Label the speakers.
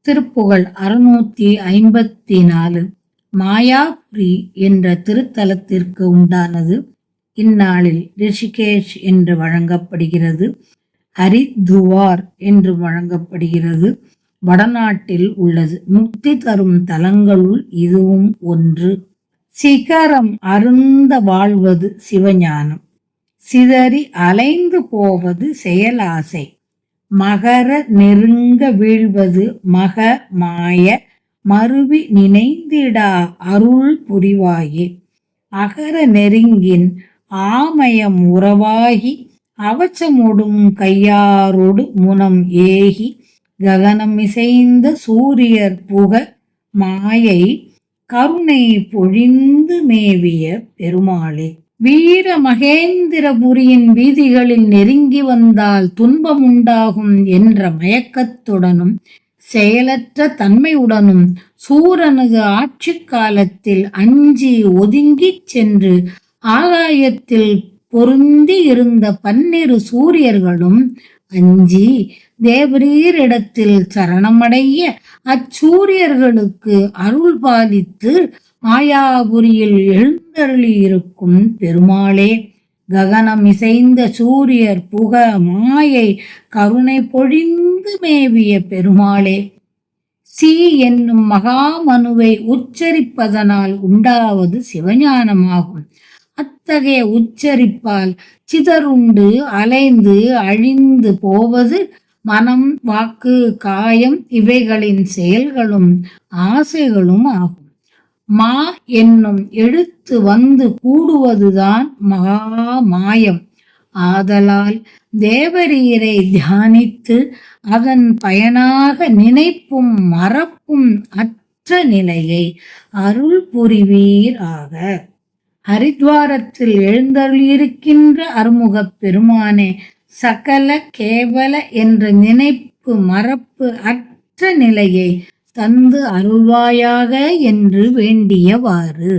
Speaker 1: திருப்புகழ் 654. மாயாபுரி என்ற திருத்தலத்திற்கு உண்டானது. இந்நாளில் ரிஷிகேஷ் என்று வழங்கப்படுகிறது, ஹரித்துவார் என்று வழங்கப்படுகிறது. வடநாட்டில் உள்ளது. முக்தி தரும் தலங்களுள் இதுவும் ஒன்று. சிகரம் அருந்த வாழ்வது சிவஞானம், சிதறி அலைந்து போவது செயலாசை, மகர நெருங்க வீழ்வது மக மாய, மருவி நினைந்திடா அருள் புரிவாயே. அகர நெருங்கின் ஆமயம் உறவாகி, அவச்சமொடும் கையாரொடு முனம் ஏகி, ககனம் இசைந்த சூரியர் புக மாயை, கருணை பொழிந்து மேவிய பெருமாளே. வீர மகேந்திரபுரியின் வீதிகளில் நெருங்கி வந்தால் துன்பமுண்டாகும் என்ற மயக்கத்துடனும் செயலற்ற தன்மையுடனும் சூரனது ஆட்சி காலத்தில் அஞ்சி ஒதுங்கிச் சென்று ஆகாயத்தில் பொருந்தி இருந்த 12 சூரியர்களும் அஞ்சி தேவரீரிடத்தில் சரணமடைய அச்சூரியர்களுக்கு அருள் பாலித்து மாயாபுரியில் எழுந்தருளியிருக்கும் பெருமாளே. ககனம் இசைந்த சூரியர் புக மாயை, கருணை பொழிந்து மேவிய பெருமாளே. சி என்னும் மகாமனுவை உச்சரிப்பதனால் உண்டாவது சிவஞானமாகும். அத்தகைய உச்சரிப்பால் சிதறுண்டு அலைந்து அழிந்து போவது மனம், வாக்கு, காயம் இவைகளின் செயல்களும் ஆசைகளும் ஆகும். மா என்னும் எழுத்து வந்து கூடுவதுதான் மகா மாயம். ஆதலால் தேவரீரை தியானித்து அதன் பயனாக நினைப்பும் மறப்பும் அற்ற நிலையை அருள் புரிவீராக. ஹரித்வாரத்தில் எழுந்தருளியிருக்கின்ற அருமுகப் பெருமானே, சகல கேவல என்ற நினைப்பு மறப்பு அற்ற நிலையை தந்து அருள்வாயாக என்று வேண்டியவாறு.